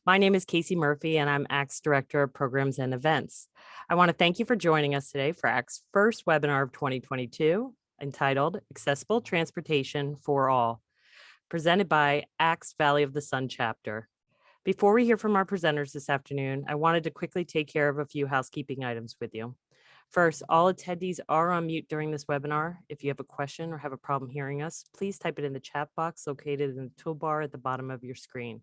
My name is Casey Murphy, and I'm ACT's Director of Programs and Events. I want to thank you for joining us today for ACT's first webinar of 2022, entitled Accessible Transportation for All, presented by ACT's Valley of the Sun chapter. Before we hear from our presenters this afternoon, I wanted to quickly take care of a few housekeeping items with you. First, all attendees are on mute during this webinar. If you have a question or have a problem hearing us, please type it in the chat box located in the toolbar at the bottom of your screen.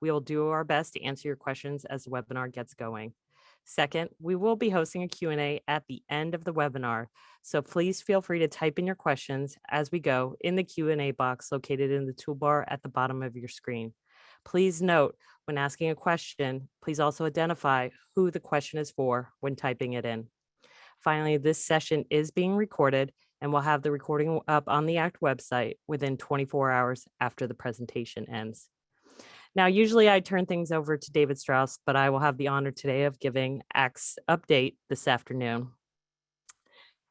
We will do our best to answer your questions as the webinar gets going. Second, we will be hosting a Q&A at the end of the webinar, so please feel free to type in your questions as we go in the Q&A box located in the toolbar at the bottom of your screen. Please note, when asking a question, please also identify who the question is for when typing it in. Finally, this session is being recorded and we'll have the recording up on the ACT website within 24 hours after the presentation ends. Now, usually I turn things over to David Strauss, but I will have the honor today of giving ACT's update this afternoon.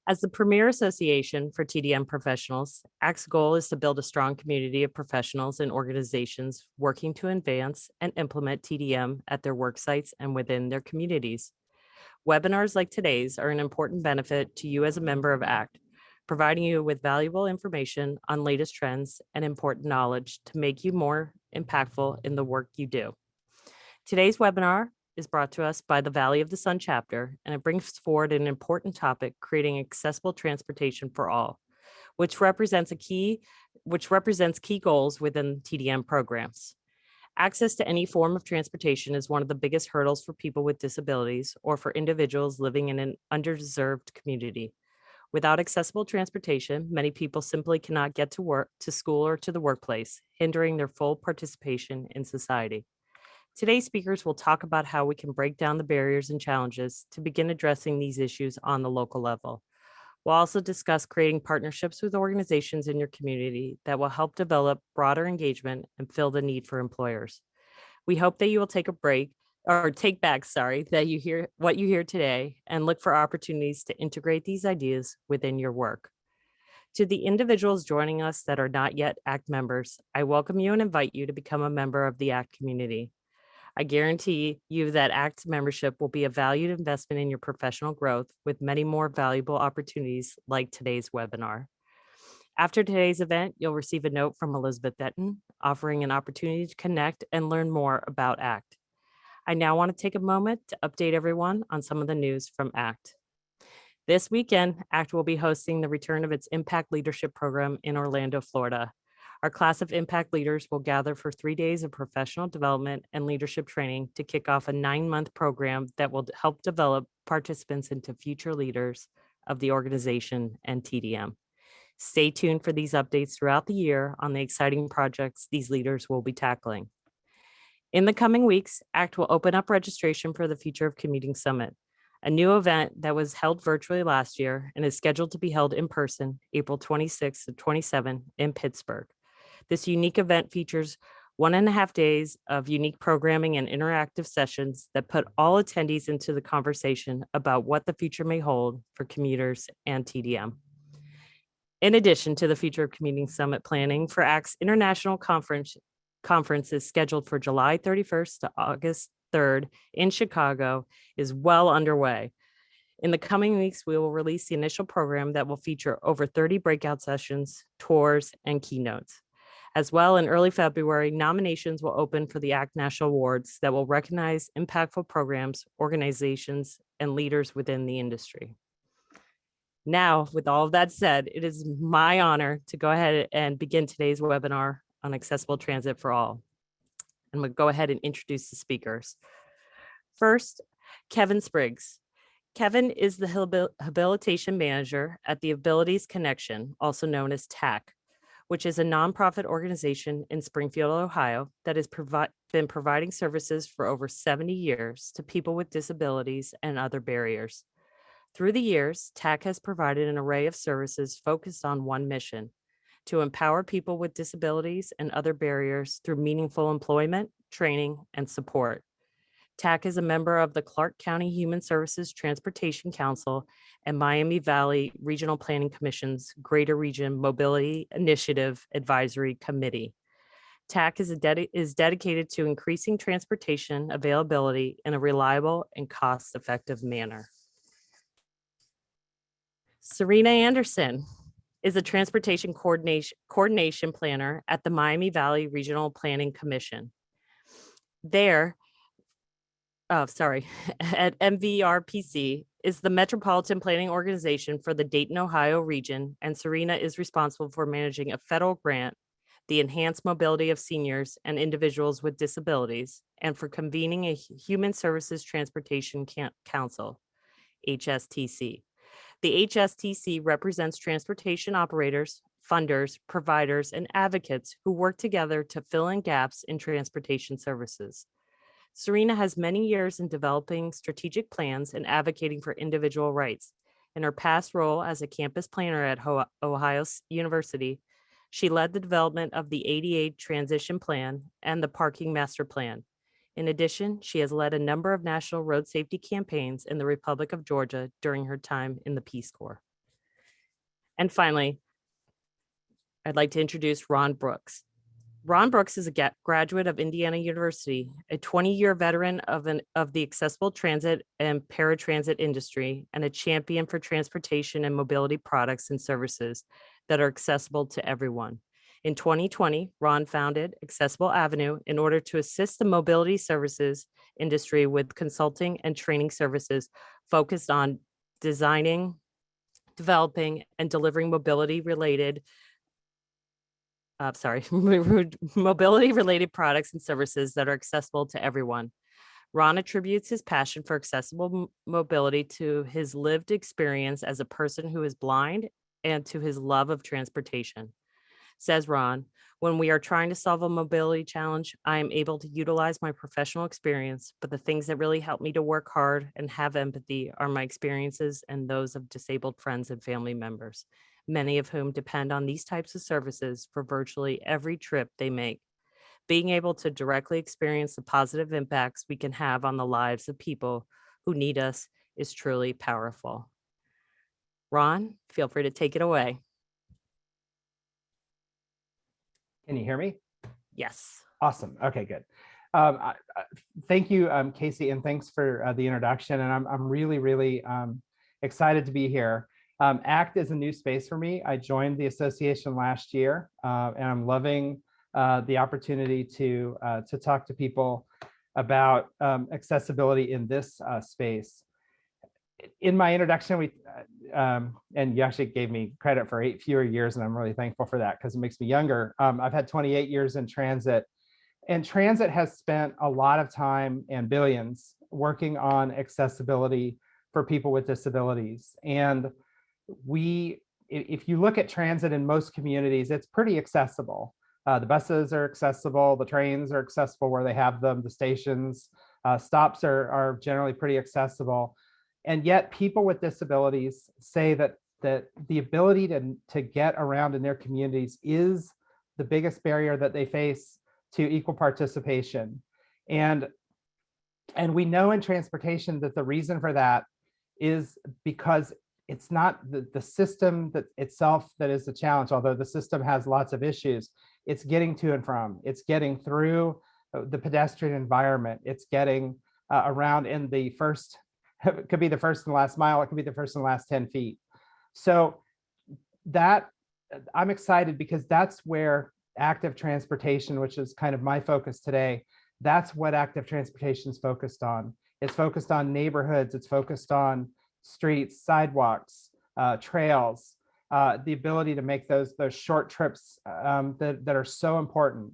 As the premier association for TDM professionals, ACT's goal is to build a strong community of professionals and organizations working to advance and implement TDM at their work sites and within their communities. Webinars like today's are an important benefit to you as a member of ACT, providing you with valuable information on latest trends and important knowledge to make you more impactful in the work you do. Today's webinar is brought to us by the Valley of the Sun chapter, and it brings forward an important topic, creating accessible transportation for all, which represents key goals within TDM programs. Access to any form of transportation is one of the biggest hurdles for people with disabilities or for individuals living in an underserved community. Without accessible transportation, many people simply cannot get to work, to school, or to the workplace, hindering their full participation in society. Today's speakers will talk about how we can break down the barriers and challenges to begin addressing these issues on the local level. We'll also discuss creating partnerships with organizations in your community that will help develop broader engagement and fill the need for employers. We hope that you will take back that you hear what you hear today and look for opportunities to integrate these ideas within your work. To the individuals joining us that are not yet ACT members, I welcome you and invite you to become a member of the ACT community. I guarantee you that ACT membership will be a valued investment in your professional growth with many more valuable opportunities like today's webinar. After today's event, you'll receive a note from Elizabeth Denton offering an opportunity to connect and learn more about ACT. I now want to take a moment to update everyone on some of the news from ACT. This weekend, ACT will be hosting the return of its Impact Leadership Program in Orlando, Florida. Our class of Impact leaders will gather for 3 days of professional development and leadership training to kick off a 9-month program that will help develop participants into future leaders of the organization and TDM. Stay tuned for these updates throughout the year on the exciting projects these leaders will be tackling. In the coming weeks, ACT will open up registration for the Future of Commuting Summit, a new event that was held virtually last year and is scheduled to be held in person April 26 to 27 in Pittsburgh. This unique event features 1.5 days of unique programming and interactive sessions that put all attendees into the conversation about what the future may hold for commuters and TDM. In addition to the Future of Commuting Summit, planning for ACT's International Conference is scheduled for July 31st to August 3rd in Chicago is well underway. In the coming weeks, we will release the initial program that will feature over 30 breakout sessions, tours, and keynotes. As well, in early February, nominations will open for the ACT National Awards that will recognize impactful programs, organizations, and leaders within the industry. Now, with all of that said, it is my honor to go ahead and begin today's webinar on accessible transit for all. And we'll go ahead and introduce the speakers. First, Kevin Spriggs. Kevin is the Habilitation Manager at the Abilities Connection, also known as TAC, which is a nonprofit organization in Springfield, Ohio, that has been providing services for over 70 years to people with disabilities and other barriers. Through the years, TAC has provided an array of services focused on one mission: to empower people with disabilities and other barriers through meaningful employment, training, and support. TAC is a member of the Clark County Human Services Transportation Council and Miami Valley Regional Planning Commission's Greater Region Mobility Initiative Advisory Committee. TAC is dedicated to increasing transportation availability in a reliable and cost-effective manner. Serena Anderson is a transportation coordination planner at the Miami Valley Regional Planning Commission. At MVRPC is the Metropolitan Planning Organization for the Dayton, Ohio region, and Serena is responsible for managing a federal grant, the enhanced mobility of seniors and individuals with disabilities, and for convening a Human Services Transportation Council, HSTC. The HSTC represents transportation operators, funders, providers, and advocates who work together to fill in gaps in transportation services. Serena has many years in developing strategic plans and advocating for individual rights. In her past role as a campus planner at Ohio University, she led the development of the ADA Transition Plan and the Parking Master Plan. In addition, she has led a number of national road safety campaigns in the Republic of Georgia during her time in the Peace Corps. And finally, I'd like to introduce Ron Brooks. Ron Brooks is a graduate of Indiana University, a 20-year veteran of the accessible transit and paratransit industry, and a champion for transportation and mobility products and services that are accessible to everyone. In 2020, Ron founded Accessible Avenue in order to assist the mobility services industry with consulting and training services focused on designing, developing, and delivering mobility-related products and services that are accessible to everyone. Ron attributes his passion for accessible mobility to his lived experience as a person who is blind and to his love of transportation. Says Ron, when we are trying to solve a mobility challenge, I am able to utilize my professional experience, but the things that really help me to work hard and have empathy are my experiences and those of disabled friends and family members, many of whom depend on these types of services for virtually every trip they make. Being able to directly experience the positive impacts we can have on the lives of people who need us is truly powerful. Ron, feel free to take it away. Can you hear me? Yes. Awesome. Okay, good. Thank you, Casey, and thanks for the introduction. And I'm really excited to be here. ACT is a new space for me. I joined the association last year, and I'm loving the opportunity to talk to people about accessibility in this space. In my introduction, and you actually gave me credit for 8 fewer years, and I'm really thankful for that because it makes me younger. I've had 28 years in transit, and transit has spent a lot of time and billions working on accessibility for people with disabilities. And if you look at transit in most communities, it's pretty accessible. The buses are accessible, the trains are accessible where they have them, the stations, stops are generally pretty accessible. And yet people with disabilities say that the ability to get around in their communities is the biggest barrier that they face to equal participation. And we know in transportation that the reason for that is because it's not the system that itself that is the challenge, although the system has lots of issues. It's getting to and from, it's getting through the pedestrian environment, it's getting around in the first, it could be the first and last mile, it could be the first and last 10 feet. So that, I'm excited because that's where active transportation, which is kind of my focus today, that's what active transportation is focused on. It's focused on neighborhoods, it's focused on streets, sidewalks, trails, the ability to make those short trips that are so important.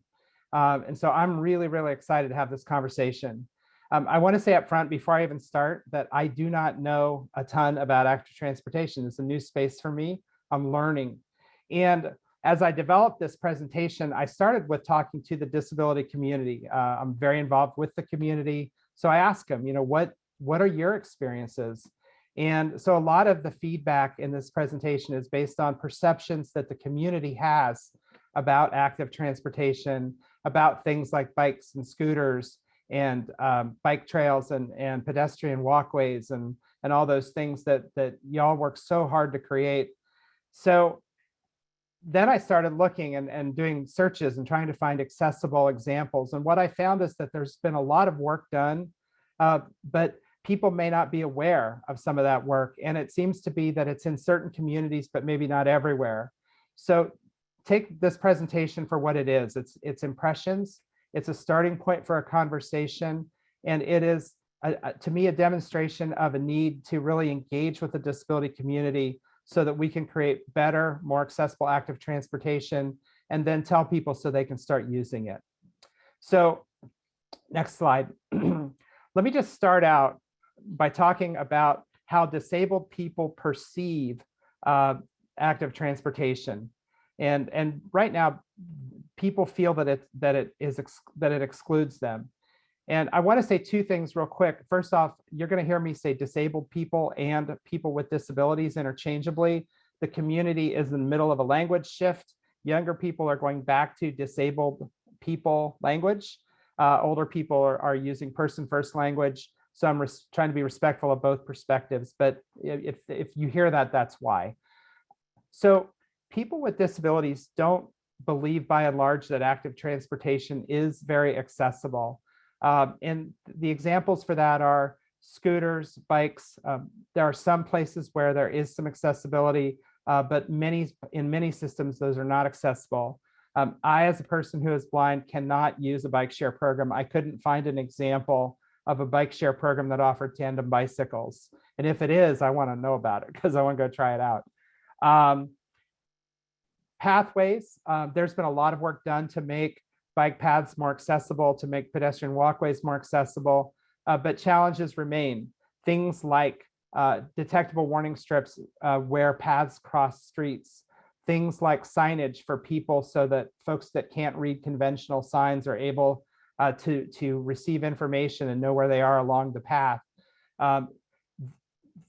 And so I'm really excited to have this conversation. I want to say up front before I even start that I do not know a ton about active transportation. It's a new space for me. I'm learning. And as I developed this presentation, I started with talking to the disability community. I'm very involved with the community. So I asked them, what are your experiences? And so a lot of the feedback in this presentation is based on perceptions that the community has about active transportation, about things like bikes and scooters and bike trails and pedestrian walkways and all those things that y'all work so hard to create. So then I started looking and doing searches and trying to find accessible examples. And what I found is that there's been a lot of work done, but people may not be aware of some of that work. And it seems to be that it's in certain communities, but maybe not everywhere. So take this presentation for what it is. It's impressions. It's a starting point for a conversation. And it is, to me, a demonstration of a need to really engage with the disability community so that we can create better, more accessible active transportation, and then tell people so they can start using it. So next slide. Let me just start out by talking about how disabled people perceive active transportation. And right now, people feel that it excludes them. And I want to say two things real quick. First off, you're going to hear me say disabled people and people with disabilities interchangeably. The community is in the middle of a language shift. Younger people are going back to disabled people language. Older people are using person first language. So I'm trying to be respectful of both perspectives. But if you hear that, that's why. So people with disabilities don't believe by and large that active transportation is very accessible. And the examples for that are scooters, bikes. There are some places where there is some accessibility, but in many systems, those are not accessible. I, as a person who is blind, cannot use a bike share program. I couldn't find an example of a bike share program that offered tandem bicycles. And if it is, I want to know about it because I want to go try it out. Pathways, there's been a lot of work done to make bike paths more accessible, to make pedestrian walkways more accessible, but challenges remain. Things like detectable warning strips where paths cross streets, things like signage for people so that folks that can't read conventional signs are able to receive information and know where they are along the path.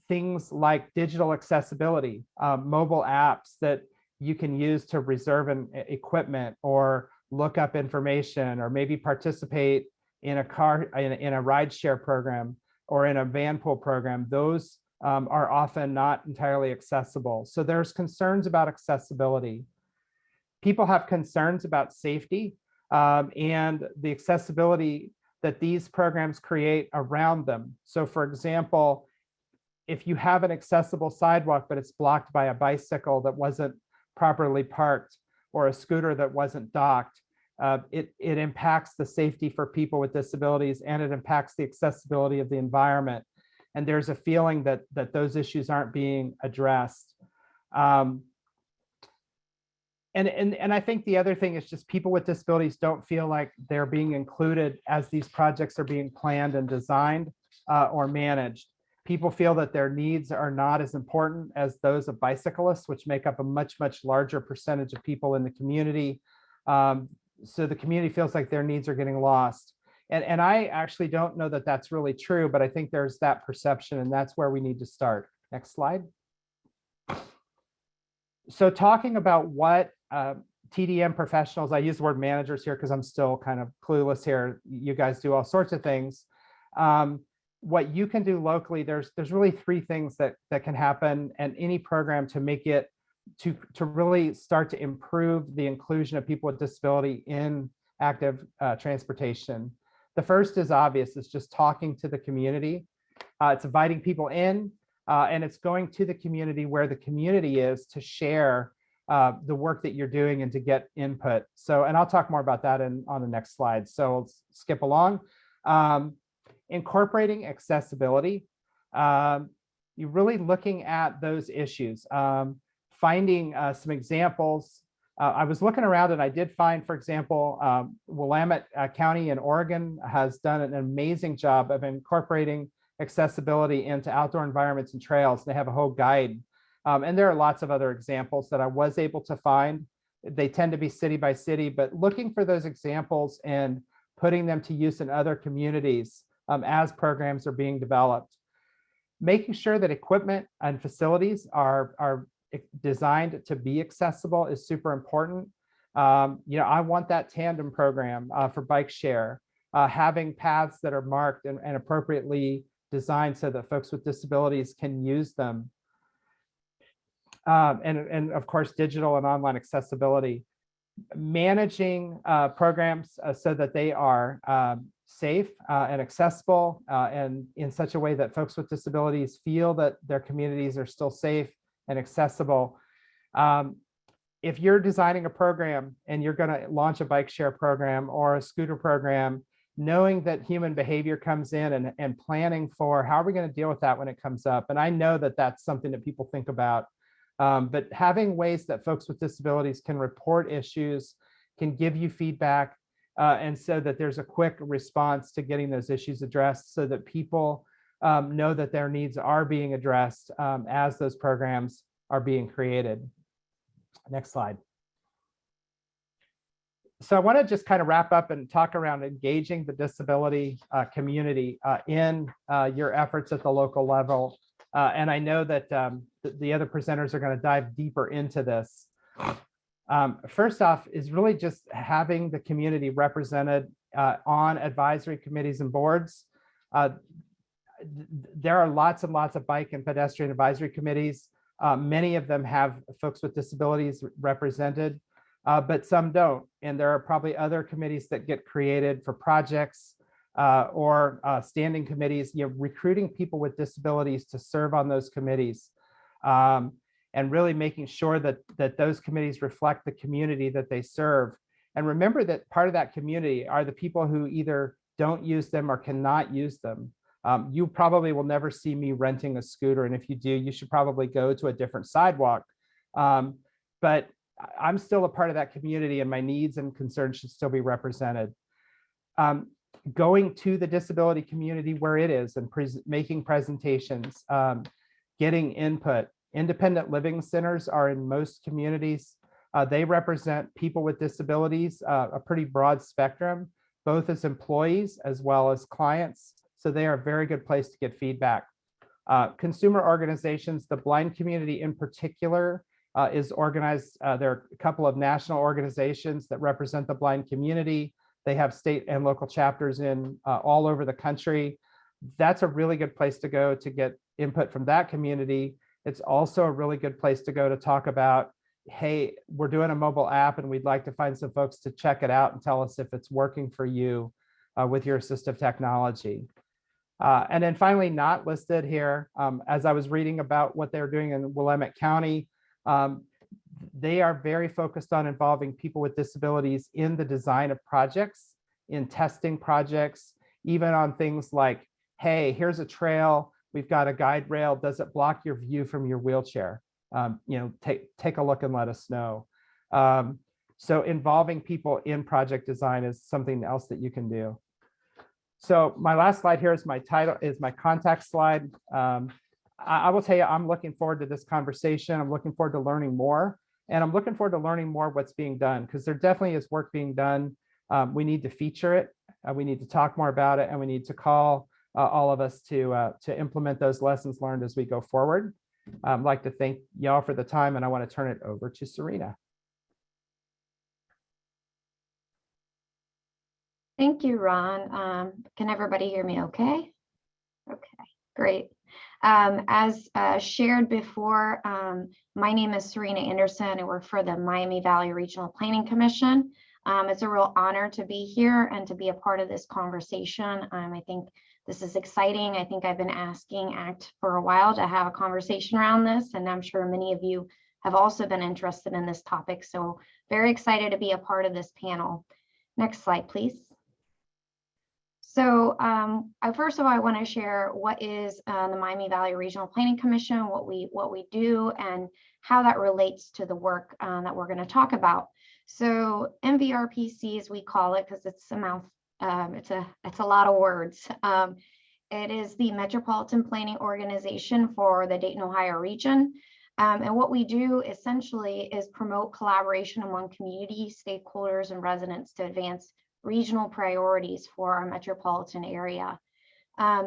Things like digital accessibility, mobile apps that you can use to reserve equipment or look up information, or maybe participate in a ride share program or in a van pool program. Those are often not entirely accessible. So there's concerns about accessibility. People have concerns about safety and the accessibility that these programs create around them. So for example, if you have an accessible sidewalk, but it's blocked by a bicycle that wasn't properly parked, or a scooter that wasn't docked, it impacts the safety for people with disabilities, and it impacts the accessibility of the environment. And there's a feeling that those issues aren't being addressed. And I think the other thing is just people with disabilities don't feel like they're being included as these projects are being planned and designed or managed. People feel that their needs are not as important as those of bicyclists, which make up a much, much larger percentage of people in the community. So the community feels like their needs are getting lost. And I actually don't know that that's really true, but I think there's that perception, and that's where we need to start. Next slide. So talking about what TDM professionals, I use the word managers here because I'm still kind of clueless here. You guys do all sorts of things. What you can do locally, there's really three things that can happen, and any program to make it to really start to improve the inclusion of people with disability in active transportation. The first is obvious. It's just talking to the community. It's inviting people in, and it's going to the community where the community is to share the work that you're doing and to get input. So, and I'll talk more about that on the next slide. So let's skip along. Incorporating accessibility, you're really looking at those issues, finding some examples. I was looking around and I did find, for example, Willamette County in Oregon has done an amazing job of incorporating accessibility into outdoor environments and trails. They have a whole guide. And there are lots of other examples that I was able to find. They tend to be city by city, but looking for those examples and putting them to use in other communities as programs are being developed. Making sure that equipment and facilities are designed to be accessible is super important. I want that tandem program for bike share, having paths that are marked and appropriately designed so that folks with disabilities can use them. and of course, digital and online accessibility. Managing programs so that they are safe and accessible and in such a way that folks with disabilities feel that their communities are still safe and accessible. If you're designing a program and you're going to launch a bike share program or a scooter program, knowing that human behavior comes in and planning for how are we going to deal with that when it comes up. And I know that that's something that people think about. But having ways that folks with disabilities can report issues, can give you feedback, and so that there's a quick response to getting those issues addressed so that people know that their needs are being addressed as those programs are being created. Next slide. So I want to just kind of wrap up and talk around engaging the disability community in your efforts at the local level. And I know that the other presenters are going to dive deeper into this. First off is really just having the community represented on advisory committees and boards. There are lots and lots of bike and pedestrian advisory committees. Many of them have folks with disabilities represented, but some don't. And there are probably other committees that get created for projects or standing committees, recruiting people with disabilities to serve on those committees, and really making sure that those committees reflect the community that they serve. And remember that part of that community are the people who either don't use them or cannot use them. You probably will never see me renting a scooter, and if you do, you should probably go to a different sidewalk. But I'm still a part of that community, and my needs and concerns should still be represented. Going to the disability community where it is and making presentations, getting input. Independent living centers are in most communities. They represent people with disabilities, a pretty broad spectrum, both as employees as well as clients. So they are a very good place to get feedback. Consumer organizations, the blind community in particular, is organized. There are a couple of national organizations that represent the blind community. They have state and local chapters in all over the country. That's a really good place to go to get input from that community. It's also a really good place to go to talk about, hey, we're doing a mobile app and we'd like to find some folks to check it out and tell us if it's working for you with your assistive technology. And then finally, not listed here, as I was reading about what they're doing in Willamette County, they are very focused on involving people with disabilities in the design of projects, in testing projects, even on things like, hey, here's a trail, we've got a guide rail, does it block your view from your wheelchair? Take a look and let us know. So involving people in project design is something else that you can do. So my last slide here is my title, is my contact slide. I will tell you, I'm looking forward to this conversation. I'm looking forward to learning more. And I'm looking forward to learning more what's being done, because there definitely is work being done. We need to feature it. We need to talk more about it. And we need to call all of us to implement those lessons learned as we go forward. I'd like to thank y'all for the time, and I want to turn it over to Serena. Thank you, Ron. Can everybody hear me okay? Okay, great. As shared before, my name is Serena Anderson. I work for the Miami Valley Regional Planning Commission. It's a real honor to be here and to be a part of this conversation. I think this is exciting. I think I've been asking ACT for a while to have a conversation around this, and I'm sure many of you have also been interested in this topic. So very excited to be a part of this panel. Next slide, please. So first of all, I want to share what is the Miami Valley Regional Planning Commission, what we do, and how that relates to the work that we're going to talk about. So MVRPC, as we call it, because it's a mouth, it's a lot of words. It is the Metropolitan Planning Organization for the Dayton, Ohio region. And what we do essentially is promote collaboration among community stakeholders and residents to advance regional priorities for our metropolitan area.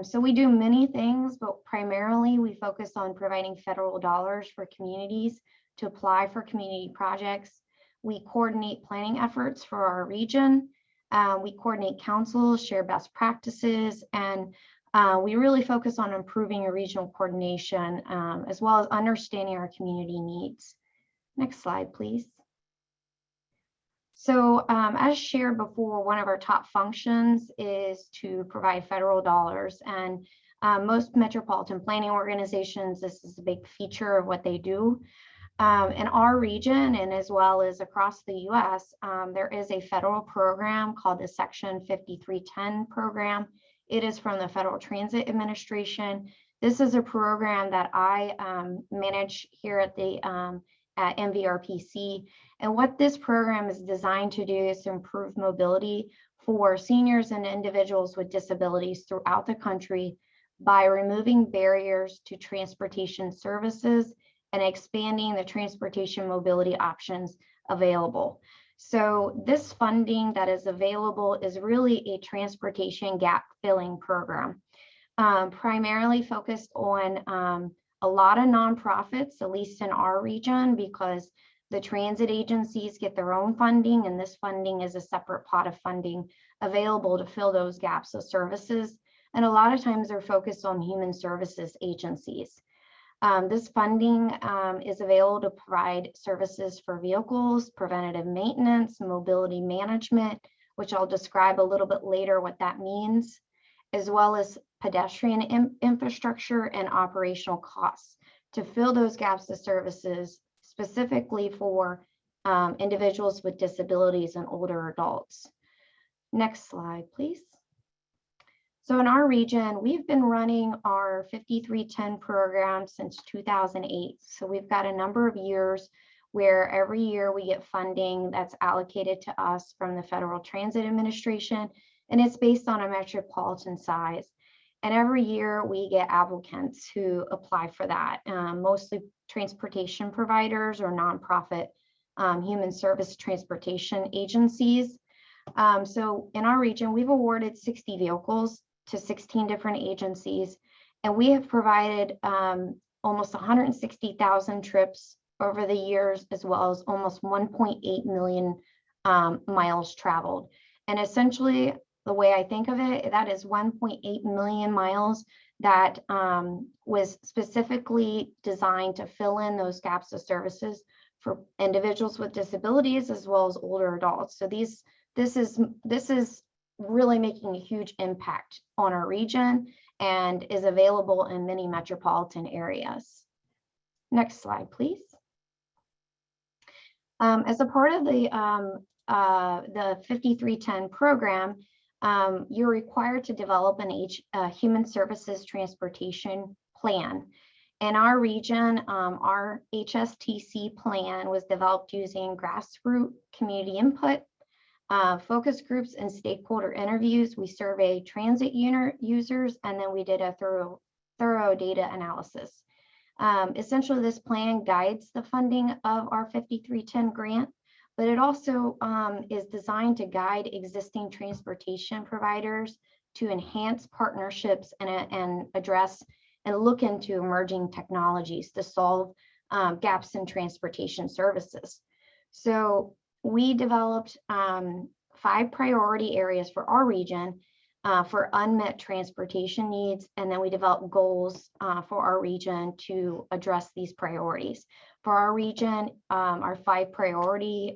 So we do many things, but primarily we focus on providing federal dollars for communities to apply for community projects. We coordinate planning efforts for our region. We coordinate councils, share best practices, and We really focus on improving your regional coordination, as well as understanding our community needs. Next slide, please. So as shared before, one of our top functions is to provide federal dollars, and most metropolitan planning organizations, this is a big feature of what they do. In our region, and as well as across the US, there is a federal program called the Section 5310 program. It is from the Federal Transit Administration. This is a program that I manage here at the at MVRPC. And what this program is designed to do is to improve mobility for seniors and individuals with disabilities throughout the country by removing barriers to transportation services and expanding the transportation mobility options available. So this funding that is available is really a transportation gap filling program, primarily focused on a lot of nonprofits, at least in our region, because the transit agencies get their own funding, and this funding is a separate pot of funding available to fill those gaps of services. And a lot of times they're focused on human services agencies. This funding is available to provide services for vehicles, preventative maintenance, mobility management, which I'll describe a little bit later what that means, as well as pedestrian infrastructure and operational costs to fill those gaps of services specifically for individuals with disabilities and older adults. Next slide, please. So in our region, we've been running our 5310 program since 2008. So we've got a number of years where every year we get funding that's allocated to us from the Federal Transit Administration, and it's based on a metropolitan size. And every year we get applicants who apply for that, mostly transportation providers or nonprofit human service transportation agencies. So in our region, we've awarded 60 vehicles to 16 different agencies, and we have provided almost 160,000 trips over the years, as well as almost 1.8 million miles traveled. And essentially, the way I think of it, that is 1.8 million miles that was specifically designed to fill in those gaps of services for individuals with disabilities as well as older adults. So this is really making a huge impact on our region and is available in many metropolitan areas. Next slide, please. As a part of the 5310 program, you're required to develop a human services transportation plan. In our region, our HSTC plan was developed using grassroots community input, focus groups, and stakeholder interviews. We surveyed transit users, and then we did a thorough data analysis. Essentially, this plan guides the funding of our 5310 grant, but it also is designed to guide existing transportation providers to enhance partnerships and address and look into emerging technologies to solve gaps in transportation services. So we developed 5 priority areas for our region for unmet transportation needs, and then we developed goals for our region to address these priorities. For our region, our 5 priority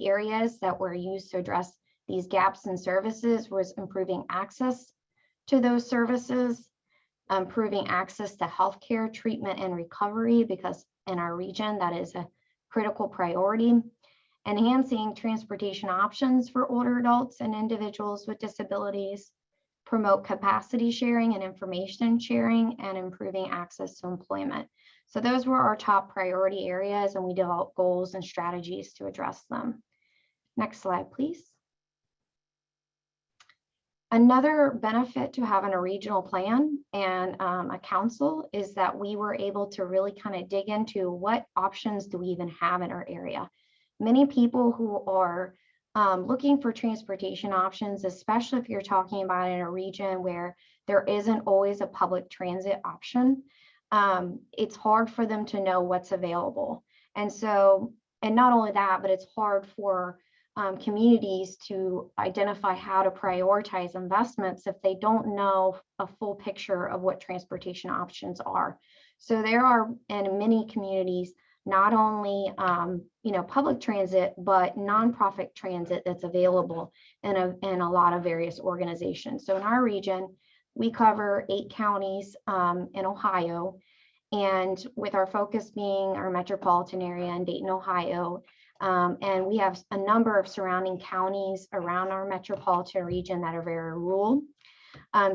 areas that were used to address these gaps in services was improving access to those services, improving access to healthcare treatment and recovery, because in our region that is a critical priority, enhancing transportation options for older adults and individuals with disabilities, promote capacity sharing and information sharing, and improving access to employment. So those were our top priority areas, and we developed goals and strategies to address them. Next slide, please. Another benefit to having a regional plan and a council is that we were able to really kind of dig into what options do we even have in our area. Many people who are looking for transportation options, especially if you're talking about in a region where there isn't always a public transit option, it's hard for them to know what's available. And so, and not only that, but it's hard for communities to identify how to prioritize investments if they don't know a full picture of what transportation options are. So there are in many communities not only public transit, but nonprofit transit that's available in a lot of various organizations. So in our region, we cover 8 counties in Ohio, and with our focus being our metropolitan area in Dayton, Ohio. And we have a number of surrounding counties around our metropolitan region that are very rural.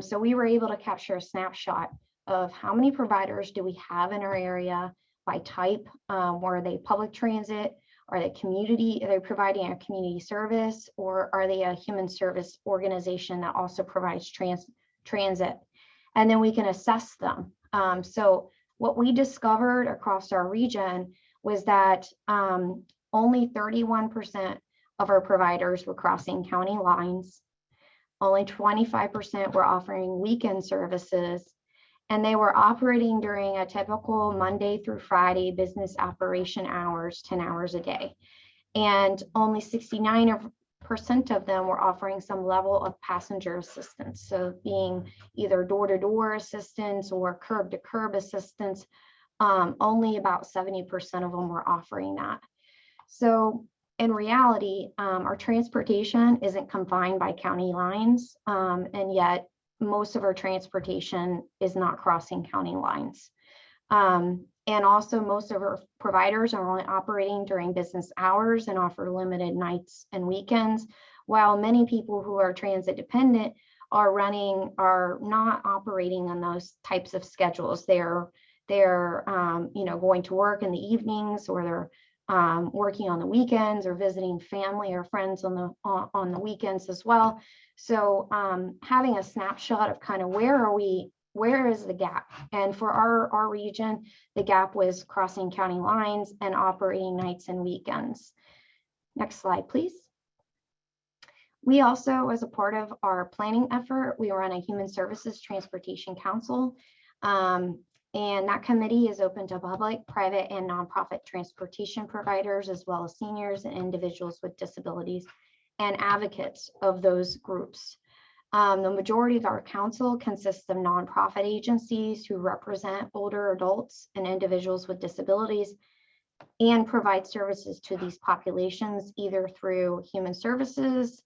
So we were able to capture a snapshot of how many providers do we have in our area by type. Are they public transit? Are they community? Are they providing a community service? Or are they a human service organization that also provides transit? And then we can assess them. So what we discovered across our region was that only 31% of our providers were crossing county lines. Only 25% were offering weekend services, and they were operating during a typical Monday through Friday business operation hours, 10 hours a day. And only 69% of them were offering some level of passenger assistance. So being either door-to-door assistance or curb-to-curb assistance, only about 70% of them were offering that. So in reality, our transportation isn't confined by county lines, and yet most of our transportation is not crossing county lines. And also most of our providers are only operating during business hours and offer limited nights and weekends, while many people who are transit dependent are not operating on those types of schedules. They're going to work in the evenings, or they're working on the weekends, or visiting family or friends on the weekends as well. So having a snapshot of kind of where is the gap? And for our region, the gap was crossing county lines and operating nights and weekends. Next slide, please. We also, as a part of our planning effort, we run a Human Services Transportation Council. And that committee is open to public, private, and nonprofit transportation providers, as well as seniors and individuals with disabilities and advocates of those groups. The majority of our council consists of nonprofit agencies who represent older adults and individuals with disabilities and provide services to these populations, either through human services,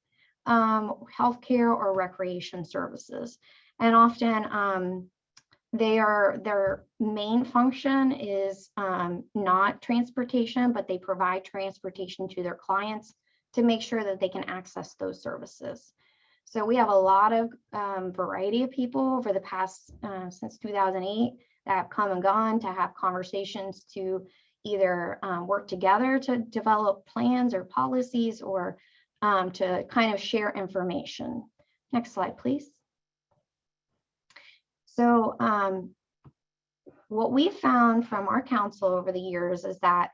healthcare, or recreation services. And often, their main function is not transportation, but they provide transportation to their clients to make sure that they can access those services. So we have a lot of variety of people over the past, since 2008, that have come and gone to have conversations to either work together to develop plans or policies, or to kind of share information. Next slide, please. So what we found from our council over the years is that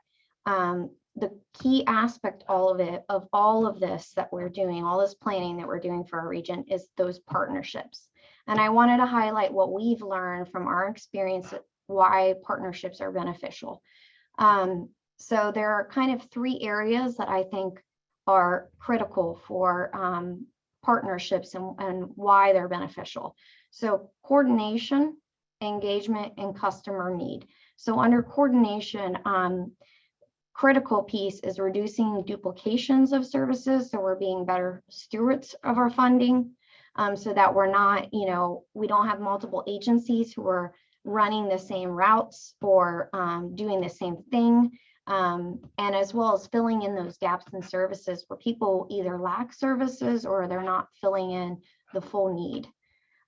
the key aspect of all of this that we're doing, all this planning that we're doing for our region, is those partnerships. And I wanted to highlight what we've learned from our experience, why partnerships are beneficial. So there are kind of 3 areas that I think are critical for partnerships and why they're beneficial. So coordination, engagement, and customer need. So under coordination, critical piece is reducing duplications of services. So we're being better stewards of our funding, so that we're not, we don't have multiple agencies who are running the same routes or doing the same thing. And as well as filling in those gaps in services where people either lack services or they're not filling in the full need.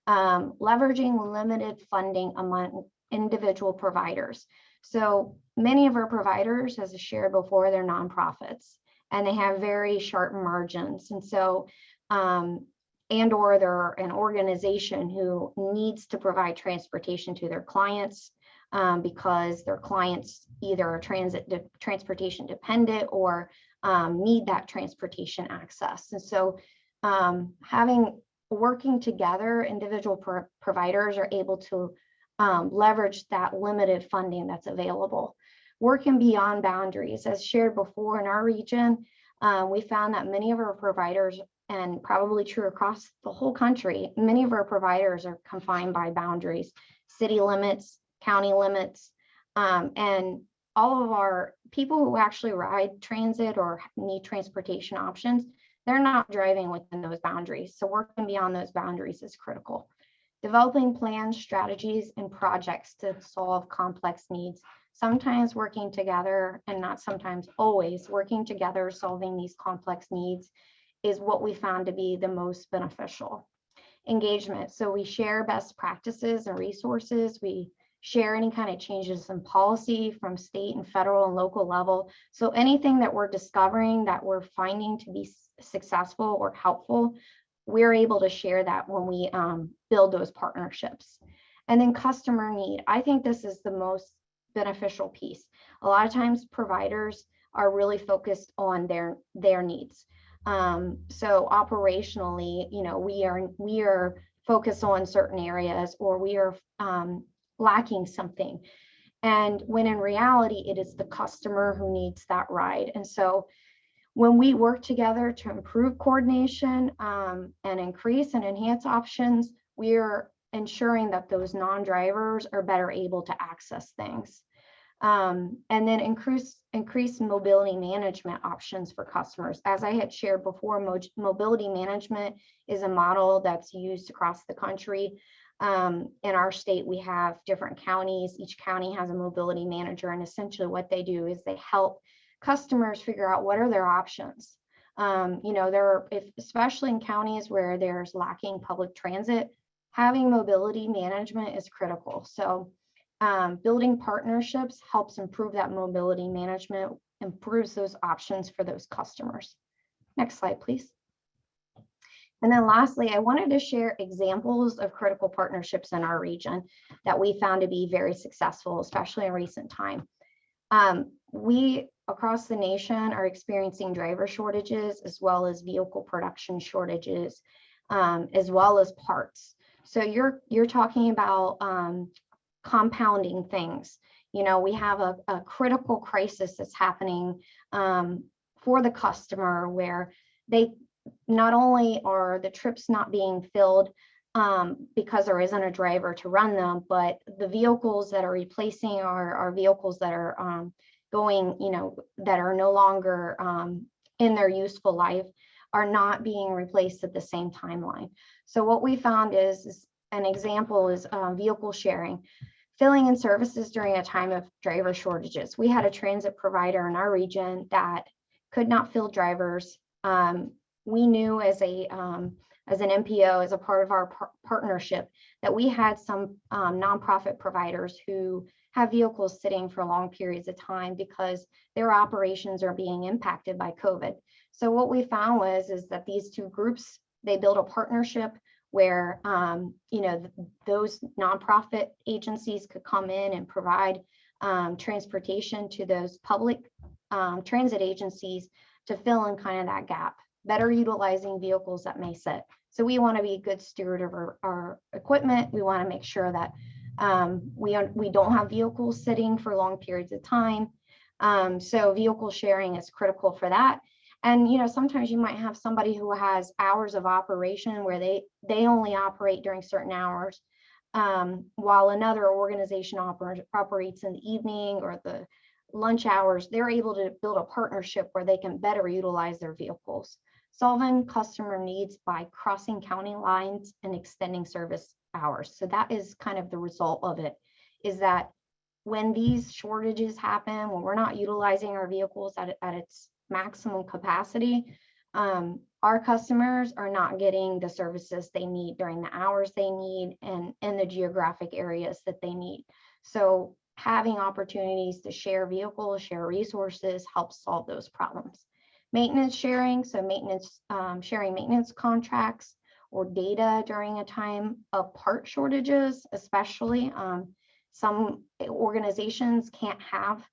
Leveraging limited funding among individual providers. So many of our providers, as I shared before, they're nonprofits and they have very sharp margins. And so, or they're an organization who needs to provide transportation to their clients because their clients either are transportation dependent or need that transportation access. And so working together, individual providers are able to leverage that limited funding that's available. Working beyond boundaries, as shared before in our region, We found that many of our providers, and probably true across the whole country, many of our providers are confined by boundaries, city limits, county limits, and all of our people who actually ride transit or need transportation options, they're not driving within those boundaries. So working beyond those boundaries is critical. Developing plans, strategies, and projects to solve complex needs, sometimes working together and not sometimes always working together, solving these complex needs is what we found to be the most beneficial. Engagement. So we share best practices and resources. We share any kind of changes in policy from state and federal and local level. So anything that we're discovering that we're finding to be successful or helpful, we're able to share that when we build those partnerships. And then customer need. I think this is the most beneficial piece. A lot of times providers are really focused on their needs. So operationally, we are focused on certain areas, or we are lacking something. And when in reality, it is the customer who needs that ride. And so when we work together to improve coordination and increase and enhance options, we are ensuring that those non-drivers are better able to access things. And then increase mobility management options for customers. As I had shared before, mobility management is a model that's used across the country. In our state, we have different counties. Each county has a mobility manager, and essentially what they do is they help customers figure out what are their options. Especially in counties where there's lacking public transit, having mobility management is critical. So building partnerships helps improve that mobility management, improves those options for those customers. Next slide, please. And then lastly, I wanted to share examples of critical partnerships in our region that we found to be very successful, especially in recent time. We across the nation are experiencing driver shortages, as well as vehicle production shortages, as well as parts. So you're talking about compounding things. We have a critical crisis that's happening for the customer, where they not only are the trips not being filled because there isn't a driver to run them, but the vehicles that are replacing are vehicles that are going, that are no longer in their useful life, are not being replaced at the same timeline. So what we found is an example is vehicle sharing, filling in services during a time of driver shortages. We had a transit provider in our region that could not fill drivers. We knew as an MPO, as a part of our partnership, that we had some nonprofit providers who have vehicles sitting for long periods of time because their operations are being impacted by COVID. So what we found is that these two groups, they built a partnership where those nonprofit agencies could come in and provide transportation to those public transit agencies to fill in kind of that gap, better utilizing vehicles that may sit. So we want to be a good steward of our equipment. We want to make sure that we don't have vehicles sitting for long periods of time. So vehicle sharing is critical for that. And sometimes you might have somebody who has hours of operation where they only operate during certain hours, while another organization operates in the evening or the lunch hours. They're able to build a partnership where they can better utilize their vehicles, solving customer needs by crossing county lines and extending service hours. So that is kind of the result of it, is that when these shortages happen, when we're not utilizing our vehicles at its maximum capacity, our customers are not getting the services they need during the hours they need and in the geographic areas that they need. So having opportunities to share vehicles, share resources helps solve those problems. Maintenance sharing, so sharing maintenance contracts or data during a time of part shortages, especially. Some organizations can't have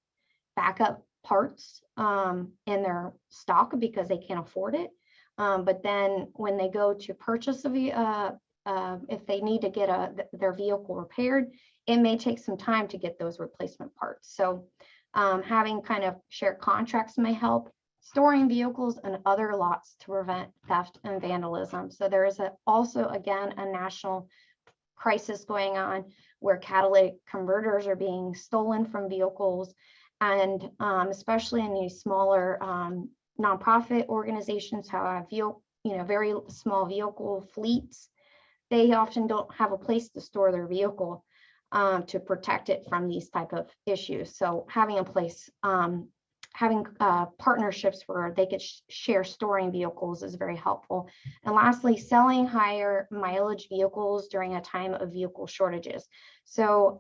backup parts in their stock because they can't afford it. But then when they go to purchase if they need to get their vehicle repaired, it may take some time to get those replacement parts. So having kind of shared contracts may help. storing vehicles in other lots to prevent theft and vandalism. So there is also, again, a national crisis going on where catalytic converters are being stolen from vehicles, and especially in these smaller nonprofit organizations who have very small vehicle fleets, they often don't have a place to store their vehicle to protect it from these type of issues. So having a place, having partnerships where they could share storing vehicles is very helpful. And lastly, selling higher mileage vehicles during a time of vehicle shortages. So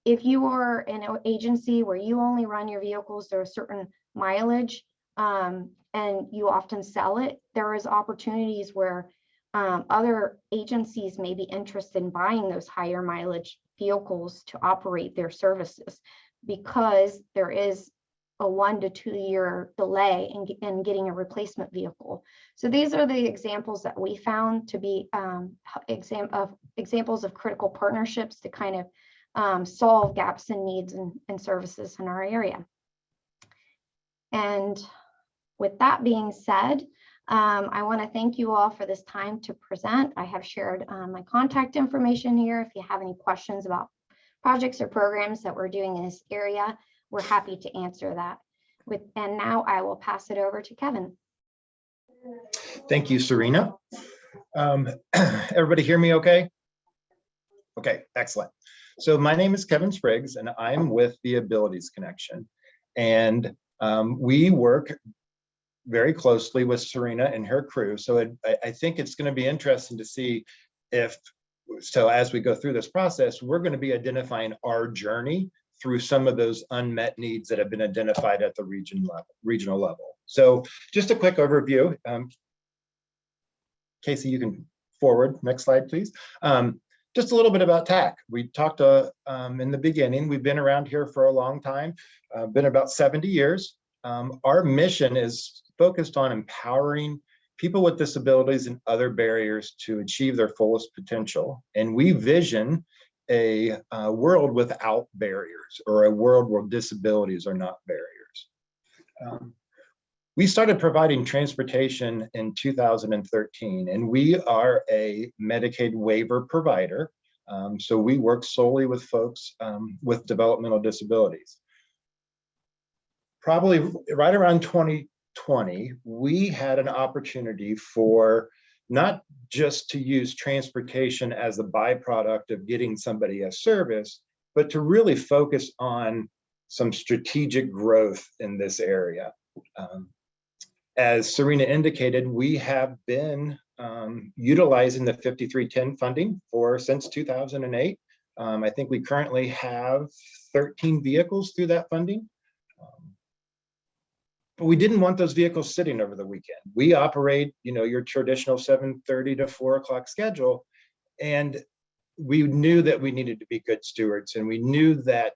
if you are in an agency where you only run your vehicles to a certain mileage and you often sell it, there is opportunities where other agencies may be interested in buying those higher mileage vehicles to operate their services, because there is a 1 to 2 year delay in getting a replacement vehicle. So these are the examples that we found to be examples of critical partnerships to kind of solve gaps in needs and services in our area. And with that being said, I want to thank you all for this time to present. I have shared my contact information here. If you have any questions about projects or programs that we're doing in this area, we're happy to answer that. And now I will pass it over to Kevin. Thank you, Serena. Everybody hear me okay? Okay, excellent. So my name is Kevin Spriggs, and I'm with the Abilities Connection. And we work very closely with Serena and her crew. So I think it's going to be interesting to see so as we go through this process, we're going to be identifying our journey through some of those unmet needs that have been identified at the regional level. So just a quick overview. Casey, you can forward, next slide, please. Just a little bit about TAC. We talked in the beginning, we've been around here for a long time, been about 70 years. Our mission is focused on empowering people with disabilities and other barriers to achieve their fullest potential. And we vision a world without barriers, or a world where disabilities are not barriers. We started providing transportation in 2013, and we are a Medicaid waiver provider. So we work solely with folks with developmental disabilities. Probably right around 2020, we had an opportunity for not just to use transportation as a byproduct of getting somebody a service, but to really focus on some strategic growth in this area. As Serena indicated, we have been utilizing the 5310 funding since 2008. I think we currently have 13 vehicles through that funding. But we didn't want those vehicles sitting over the weekend. We operate, your traditional 7:30 to 4 o'clock schedule. And we knew that we needed to be good stewards, and we knew that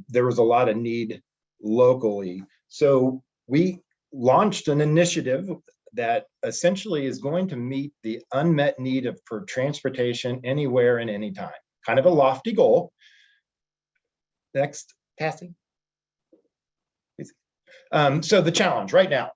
there was a lot of need locally. So we launched an initiative that essentially is going to meet the unmet need for transportation anywhere and anytime. Kind of a lofty goal. Next, Cassie. So the challenge right now,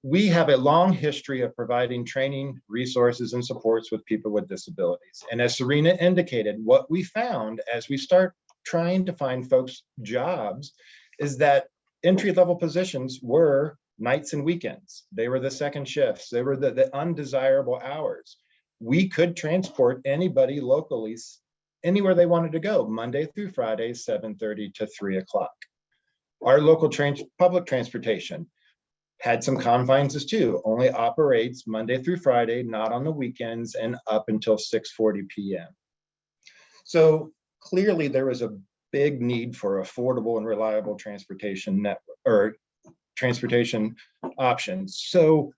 we have a long history of providing training, resources, and supports with people with disabilities. And as Serena indicated, what we found as we start trying to find folks jobs is that entry-level positions were nights and weekends. They were the second shifts. They were the undesirable hours. We could transport anybody locally anywhere they wanted to go, Monday through Friday, 7:30 to 3 o'clock. Our local public transportation had some confines too, only operates Monday through Friday, not on the weekends, and up until 6:40 p.m. So clearly there was a big need for affordable and reliable transportation network, or transportation options. So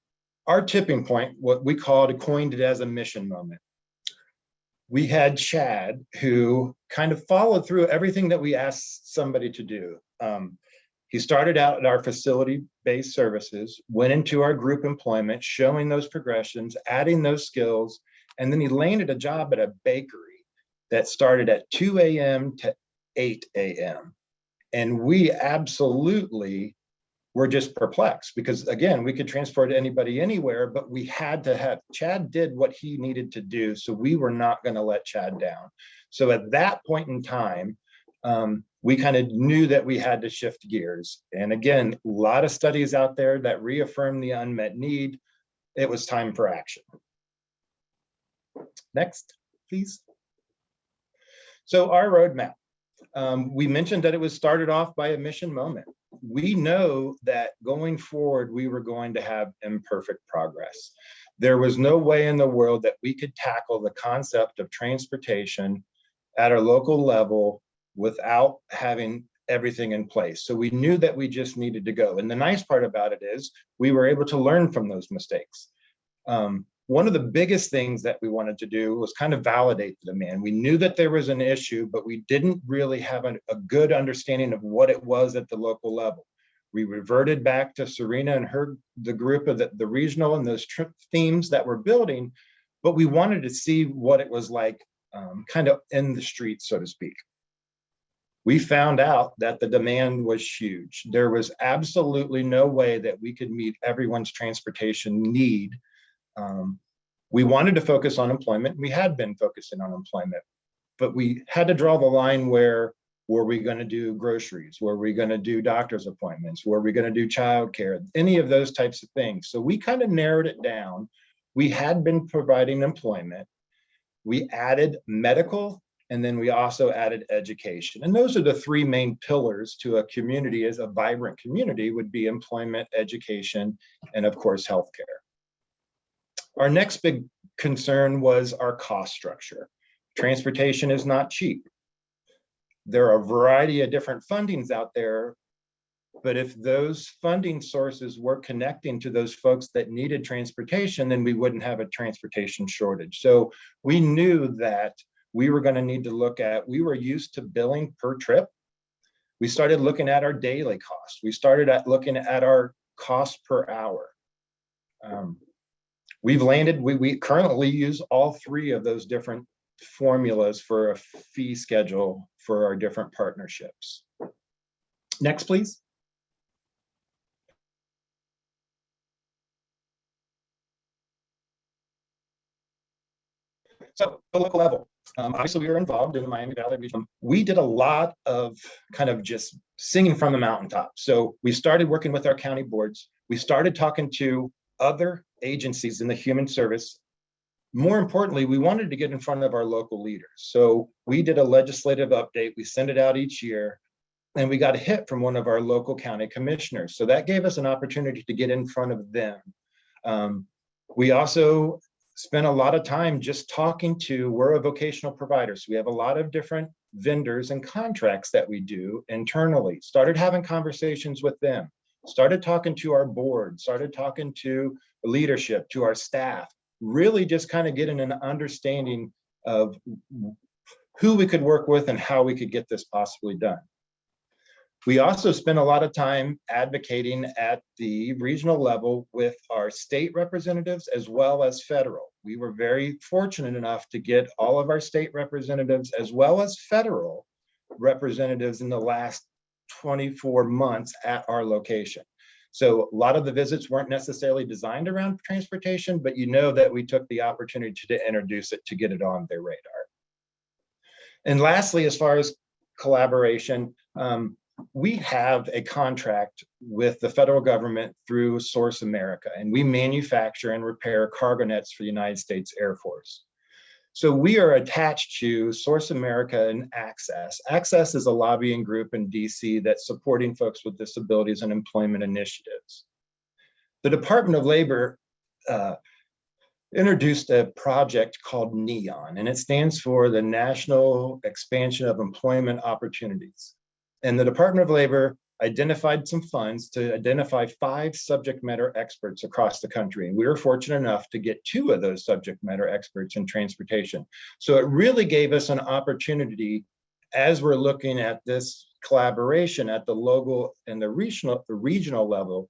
our tipping point, what we coined it as a mission moment. We had Chad, who kind of followed through everything that we asked somebody to do. He started out at our facility-based services, went into our group employment, showing those progressions, adding those skills, and then he landed a job at a bakery that started at 2 a.m. to 8 a.m. And we absolutely were just perplexed because, again, we could transport anybody anywhere, but we had to have, Chad did what he needed to do. So we were not going to let Chad down. So at that point in time, we kind of knew that we had to shift gears. And again, a lot of studies out there that reaffirm the unmet need. It was time for action. Next, please. So our roadmap. We mentioned that it was started off by a mission moment. We know that going forward, we were going to have imperfect progress. There was no way in the world that we could tackle the concept of transportation at our local level without having everything in place. So we knew that we just needed to go. And the nice part about it is we were able to learn from those mistakes. One of the biggest things that we wanted to do was kind of validate the demand. We knew that there was an issue, but we didn't really have a good understanding of what it was at the local level. We reverted back to Serena and the group of the regional and those themes that we're building, but we wanted to see what it was like kind of in the streets, so to speak. We found out that the demand was huge. There was absolutely no way that we could meet everyone's transportation need. We wanted to focus on employment. We had been focusing on employment, but we had to draw the line where were we going to do groceries? Were we going to do doctor's appointments? Were we going to do childcare? Any of those types of things. So we kind of narrowed it down. We had been providing employment. We added medical, and then we also added education. And those are the three main pillars to a community. As a vibrant community would be employment, education, and of course, healthcare. Our next big concern was our cost structure. Transportation is not cheap. There are a variety of different fundings out there, but if those funding sources were connecting to those folks that needed transportation, then we wouldn't have a transportation shortage. So we knew that we were going to need to look at, we were used to billing per trip. We started looking at our daily costs. We started looking at our cost per hour. We currently use all three of those different formulas for a fee schedule for our different partnerships. Next, please. So the local level. Obviously, we were involved in the Miami Valley region. We did a lot of kind of just singing from the mountaintop. So we started working with our county boards. We started talking to other agencies in the human service. More importantly, we wanted to get in front of our local leaders. So we did a legislative update. We send it out each year, and we got a hit from one of our local county commissioners. So that gave us an opportunity to get in front of them. We also spent a lot of time just talking to, we're a vocational provider. So we have a lot of different vendors and contracts that we do internally. Started having conversations with them, started talking to our board, started talking to leadership, to our staff, really just kind of getting an understanding of who we could work with and how we could get this possibly done. We also spent a lot of time advocating at the regional level with our state representatives as well as federal. We were very fortunate enough to get all of our state representatives as well as federal representatives in the last 24 months at our location. So a lot of the visits weren't necessarily designed around transportation, but you know that we took the opportunity to introduce it, to get it on their radar. And lastly, as far as collaboration, we have a contract with the federal government through Source America, and we manufacture and repair cargo nets for the United States Air Force. So we are attached to Source America and Access. Access is a lobbying group in DC that's supporting folks with disabilities and employment initiatives. The Department of Labor introduced a project called NEON, and it stands for the National Expansion of Employment Opportunities. And the Department of Labor identified some funds to identify 5 subject matter experts across the country. And we were fortunate enough to get 2 of those subject matter experts in transportation. So it really gave us an opportunity, as we're looking at this collaboration at the local and the regional level,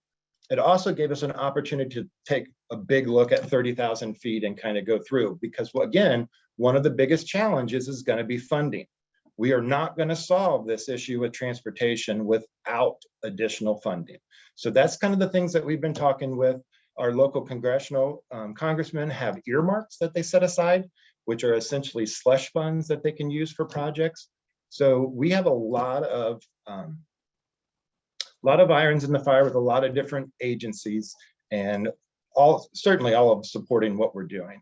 it also gave us an opportunity to take a big look at 30,000 feet and kind of go through, because again, one of the biggest challenges is going to be funding. We are not going to solve this issue with transportation without additional funding. So that's kind of the things that we've been talking with. Our local congressional congressmen have earmarks that they set aside, which are essentially slush funds that they can use for projects. So we have a lot of irons in the fire with a lot of different agencies, and certainly all of supporting what we're doing.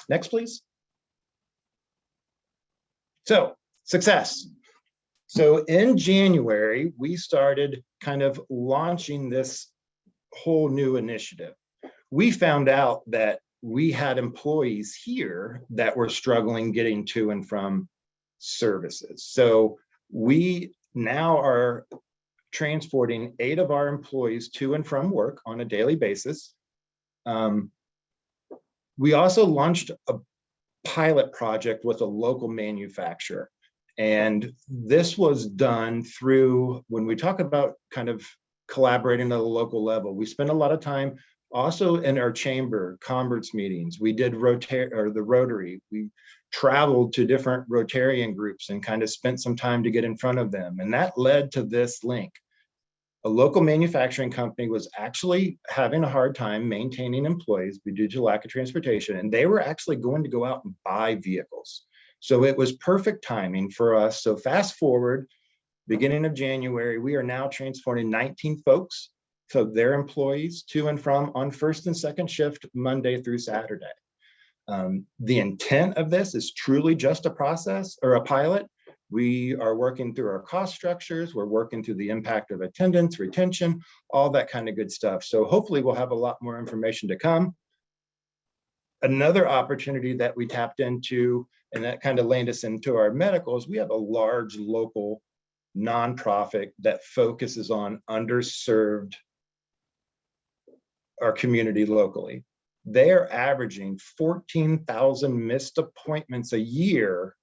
Next, please. So success. So in January, we started kind of launching this whole new initiative. We found out that we had employees here that were struggling getting to and from services. So we now are transporting 8 of our employees to and from work on a daily basis. We also launched a pilot project with a local manufacturer. And this was done through, when we talk about kind of collaborating at a local level, we spend a lot of time also in our chamber converts meetings. We did the Rotary. We traveled to different Rotarian groups and kind of spent some time to get in front of them. And that led to this link. A local manufacturing company was actually having a hard time maintaining employees due to lack of transportation, and they were actually going to go out and buy vehicles. So it was perfect timing for us. So fast forward, beginning of January, we are now transporting 19 folks, so their employees, to and from on first and second shift, Monday through Saturday. The intent of this is truly just a process or a pilot. We are working through our cost structures. We're working through the impact of attendance, retention, all that kind of good stuff. So hopefully we'll have a lot more information to come. Another opportunity that we tapped into, and that kind of landed us into our medicals, we have a large local nonprofit that focuses on underserved our community locally. They're averaging 14,000 missed appointments a year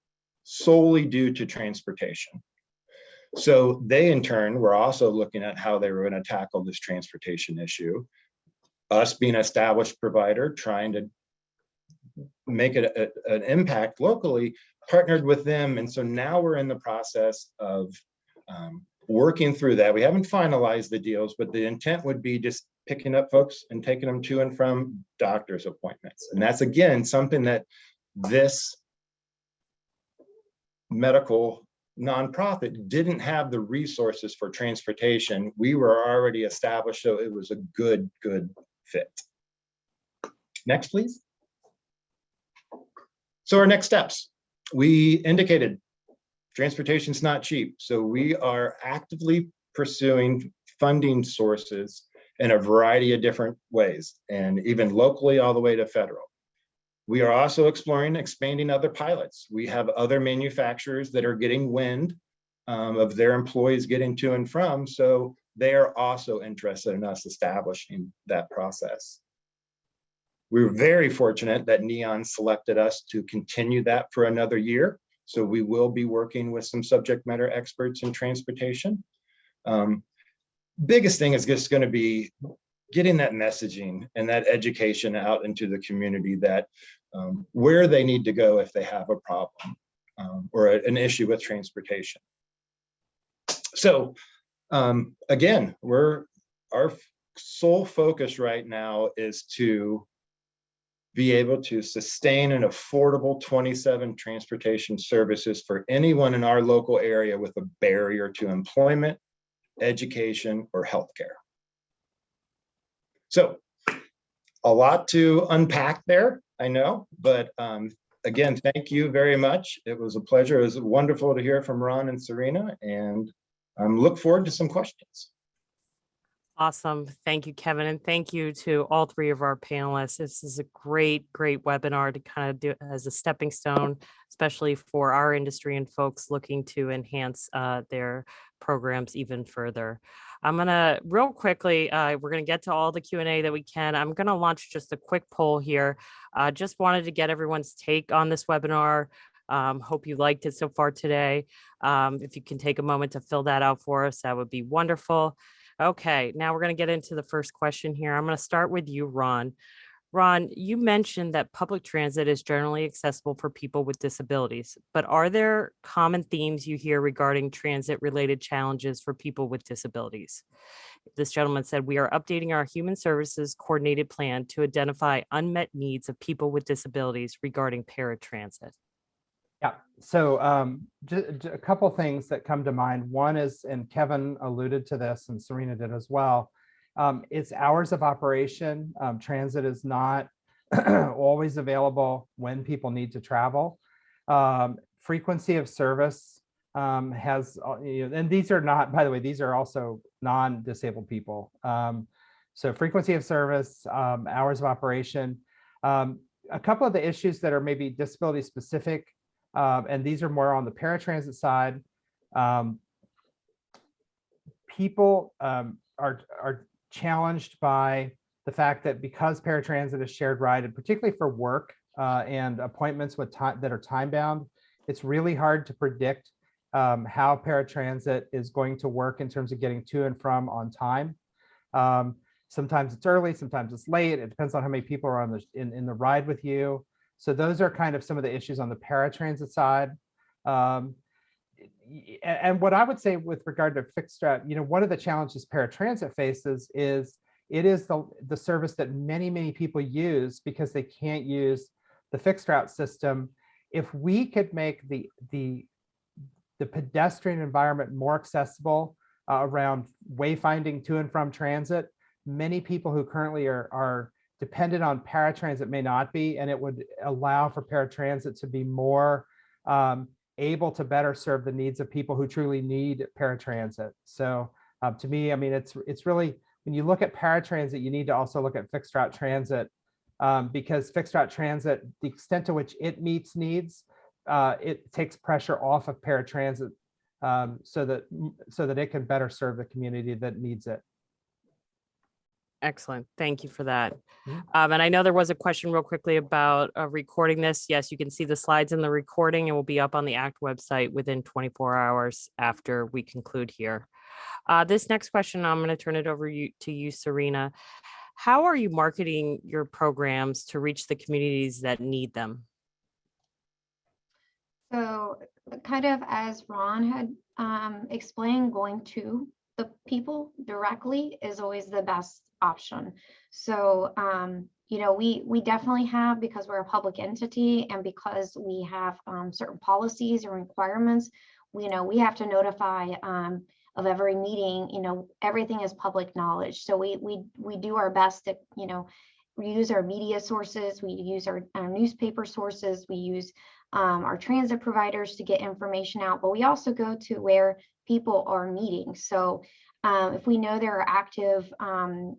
solely due to transportation. So they in turn were also looking at how they were going to tackle this transportation issue. Us being an established provider, trying to make it an impact locally, partnered with them. And so now we're in the process of working through that. We haven't finalized the deals, but the intent would be just picking up folks and taking them to and from doctor's appointments. And that's, again, something that this medical nonprofit didn't have the resources for transportation. We were already established, so it was a good fit. Next, please. So our next steps, we indicated transportation's not cheap. So we are actively pursuing funding sources in a variety of different ways, and even locally all the way to federal. We are also exploring expanding other pilots. We have other manufacturers that are getting wind of their employees getting to and from, so they are also interested in us establishing that process. We were very fortunate that Neon selected us to continue that for another year. So we will be working with some subject matter experts in transportation. Biggest thing is just going to be getting that messaging and that education out into the community that where they need to go if they have a problem or an issue with transportation. So again, our sole focus right now is to be able to sustain an affordable 27 transportation services for anyone in our local area with a barrier to employment, education, or healthcare. So a lot to unpack there, I know, but again, thank you very much. It was a pleasure. It was wonderful to hear from Ron and Serena, and look forward to some questions. Awesome. Thank you, Kevin. And thank you to all 3 of our panelists. This is a great webinar to kind of do as a stepping stone, especially for our industry and folks looking to enhance their programs even further. I'm going to real quickly, we're going to get to all the Q&A that we can. I'm going to launch just a quick poll here. Just wanted to get everyone's take on this webinar. Hope you liked it so far today. If you can take a moment to fill that out for us, that would be wonderful. Okay, now we're going to get into the first question here. I'm going to start with you, Ron. Ron, you mentioned that public transit is generally accessible for people with disabilities, but are there common themes you hear regarding transit-related challenges for people with disabilities? This gentleman said, we are updating our human services coordinated plan to identify unmet needs of people with disabilities regarding paratransit. Yeah, so a couple things that come to mind. One is, and Kevin alluded to this and Serena did as well, it's hours of operation. Transit is not always available when people need to travel. Frequency of service has, and these are not, by the way, these are also non-disabled people. So frequency of service, hours of operation. A couple of the issues that are maybe disability specific, and these are more on the paratransit side. People are challenged by the fact that because paratransit is shared ride, and particularly for work and appointments with time that are time bound, it's really hard to predict how paratransit is going to work in terms of getting to and from on time. Sometimes it's early, sometimes it's late. It depends on how many people are on in the ride with you. So those are kind of some of the issues on the paratransit side. And what I would say with regard to fixed route, one of the challenges paratransit faces is it is the service that many people use because they can't use the fixed route system. If we could make the pedestrian environment more accessible around wayfinding to and from transit, many people who currently are dependent on paratransit may not be, and it would allow for paratransit to be more able to better serve the needs of people who truly need paratransit. So to me, I mean, it's really, when you look at paratransit, you need to also look at fixed route transit because fixed route transit, the extent to which it meets needs, it takes pressure off of paratransit so that it can better serve the community that needs it. Excellent. Thank you for that. And I know there was a question real quickly about recording this. Yes, you can see the slides in the recording. It will be up on the ACT website within 24 hours after we conclude here. This next question, I'm going to turn it over to you, Serena. How are you marketing your programs to reach the communities that need them? So kind of as Ron had explained, going to the people directly is always the best option. So, we definitely have, because we're a public entity and because we have certain policies and requirements, we have to notify of every meeting, everything is public knowledge. So we do our best to, we use our media sources, we use our newspaper sources, we use our transit providers to get information out, but we also go to where people are meeting. So if we know there are active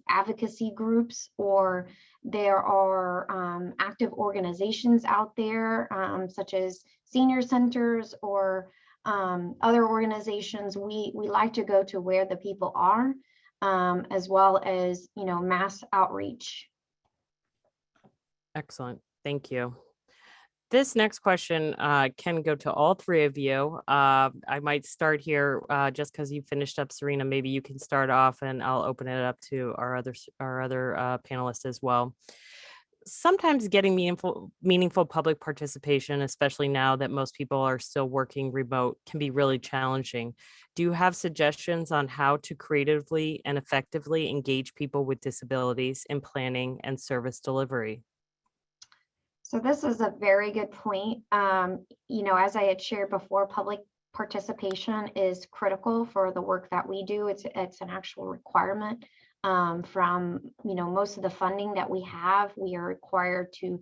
advocacy groups or there are active organizations out there, such as senior centers or other organizations, we like to go to where the people are, as well as, mass outreach. Excellent. Thank you. This next question can go to all three of you. I might start here just because you finished up, Serena. Maybe you can start off and I'll open it up to our other panelists as well. Sometimes getting meaningful public participation, especially now that most people are still working remote, can be really challenging. Do you have suggestions on how to creatively and effectively engage people with disabilities in planning and service delivery? So this is a very good point. As I had shared before, public participation is critical for the work that we do. It's an actual requirement from, most of the funding that we have. We are required to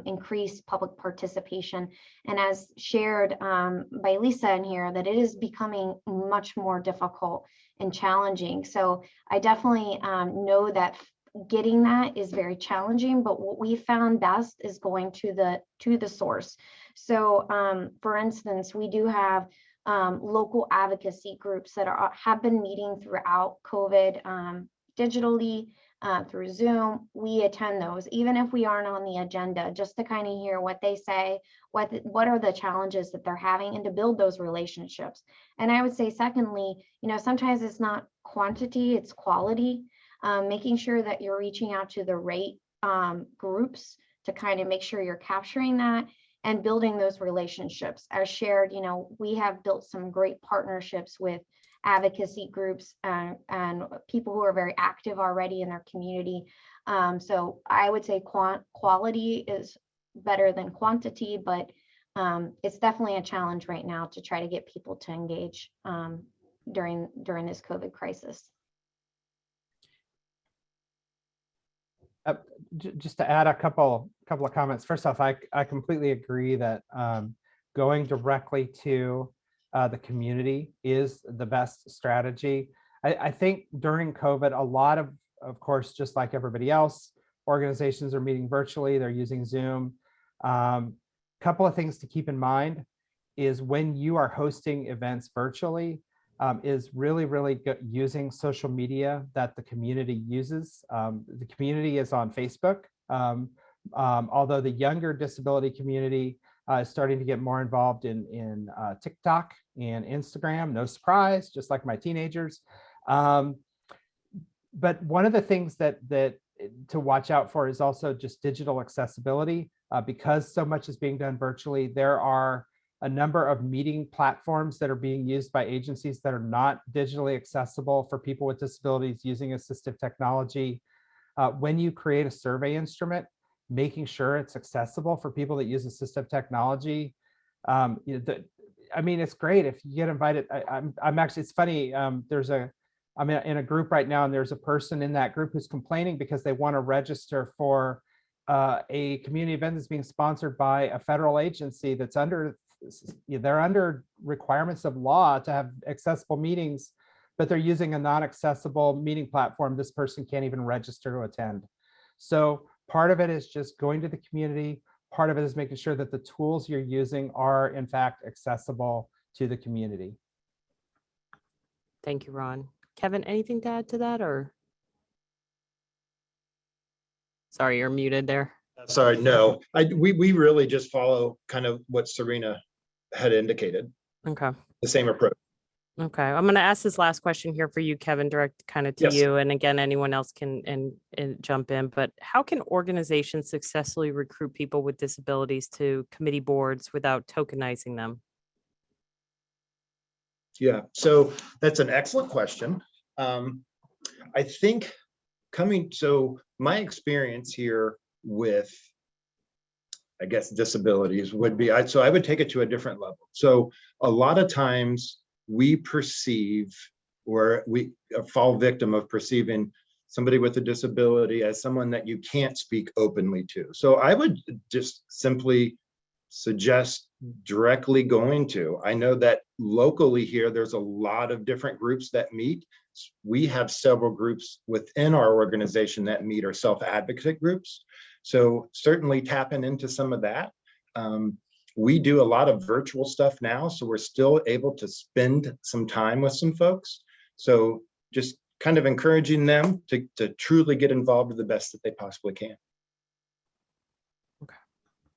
increase public participation. And as shared by Lisa in here, that it is becoming much more difficult and challenging. So I definitely know that getting that is very challenging, but what we found best is going to the source. So for instance, we do have local advocacy groups that have been meeting throughout COVID digitally through Zoom. We attend those, even if we aren't on the agenda, just to kind of hear what they say, what are the challenges that they're having, and to build those relationships. And I would say, secondly, sometimes it's not quantity, it's quality. Making sure that you're reaching out to the right groups to kind of make sure you're capturing that and building those relationships. As shared, we have built some great partnerships with advocacy groups and people who are very active already in their community. So I would say quality is better than quantity, but it's definitely a challenge right now to try to get people to engage during this COVID crisis. Just to add a couple of comments. First off, I completely agree that going directly to the community is the best strategy. I think during COVID, a lot of course, just like everybody else, organizations are meeting virtually. They're using Zoom. Couple of things to keep in mind is when you are hosting events virtually, is really good using social media that the community uses. The community is on Facebook, although the younger disability community is starting to get more involved in TikTok and Instagram. No surprise, just like my teenagers. But one of the things that to watch out for is also just digital accessibility. Because so much is being done virtually, there are a number of meeting platforms that are being used by agencies that are not digitally accessible for people with disabilities using assistive technology. When you create a survey instrument, making sure it's accessible for people that use assistive technology. I mean, it's great if you get invited. I'm actually, it's funny. I'm in a group right now, and there's a person in that group who's complaining because they want to register for a community event that's being sponsored by a federal agency that's they're under requirements of law to have accessible meetings, but they're using a non-accessible meeting platform. This person can't even register to attend. So part of it is just going to the community. Part of it is making sure that the tools you're using are in fact accessible to the community. Thank you, Ron. Kevin, anything to add to that, or? Sorry, you're muted there. Sorry, no, we really just follow kind of what Serena had indicated. Okay. The same approach. Okay, I'm going to ask this last question here for you, Kevin, direct kind of to Yes. you. And again, anyone else can and jump in, but how can organizations successfully recruit people with disabilities to committee boards without tokenizing them? Yeah, so that's an excellent question. I think so my experience here with, I guess, disabilities would be, so I would take it to a different level. So a lot of times we perceive, or we fall victim of perceiving somebody with a disability as someone that you can't speak openly to. So I would just simply suggest directly going to, I know that locally here, there's a lot of different groups that meet. We have several groups within our organization that meet, are self-advocate groups. So certainly tapping into some of that. We do a lot of virtual stuff now, so we're still able to spend some time with some folks. So just kind of encouraging them to truly get involved to the best that they possibly can. Okay.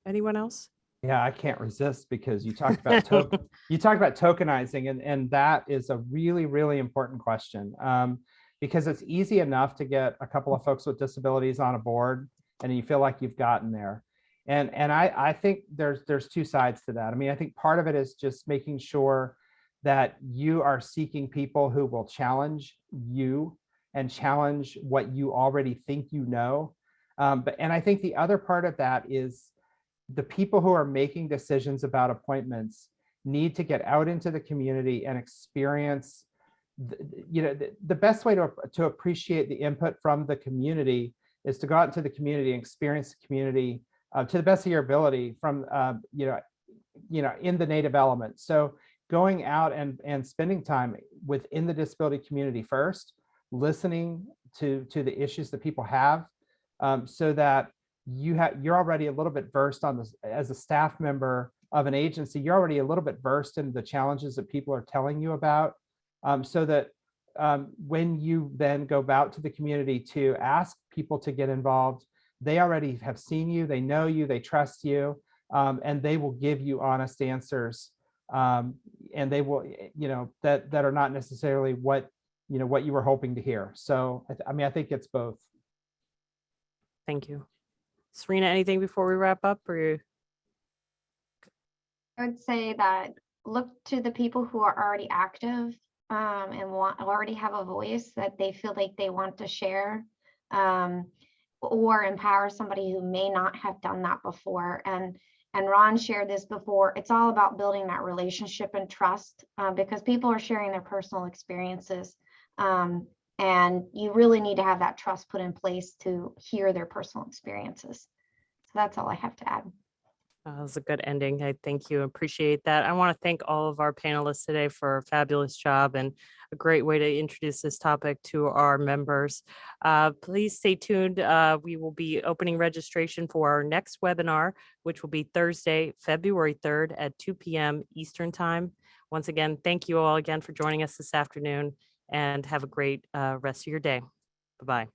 Anyone else? Yeah, I can't resist because you talked about tokenizing, and that is a really important question, because it's easy enough to get a couple of folks with disabilities on a board, and you feel like you've gotten there. And I think there's two sides to that. I mean, I think part of it is just making sure that you are seeking people who will challenge you and challenge what you already think you know. And I think the other part of that is the people who are making decisions about appointments need to get out into the community and experience, the best way to appreciate the input from the community is to go out into the community and experience the community to the best of your ability from, in the native element. So going out and spending time within the disability community first, listening to the issues that people have, so that you're already a little bit versed on this as a staff member of an agency. You're already a little bit versed in the challenges that people are telling you about, so that when you then go out to the community to ask people to get involved, they already have seen you, they know you, they trust you, and they will give you honest answers, and they will, that are not necessarily what you were hoping to hear. So I mean, I think it's both. Thank you. Serena, anything before we wrap up, or you? I would say that look to the people who are already active and already have a voice that they feel like they want to share, or empower somebody who may not have done that before. And Ron shared this before. It's all about building that relationship and trust, because people are sharing their personal experiences. And you really need to have that trust put in place to hear their personal experiences. So that's all I have to add. That was a good ending. I thank you. Appreciate that. I want to thank all of our panelists today for a fabulous job and a great way to introduce this topic to our members. Please stay tuned. We will be opening registration for our next webinar, which will be Thursday, February 3rd at 2 p.m. Eastern Time. Once again, thank you all again for joining us this afternoon, and have a great rest of your day. Bye-bye.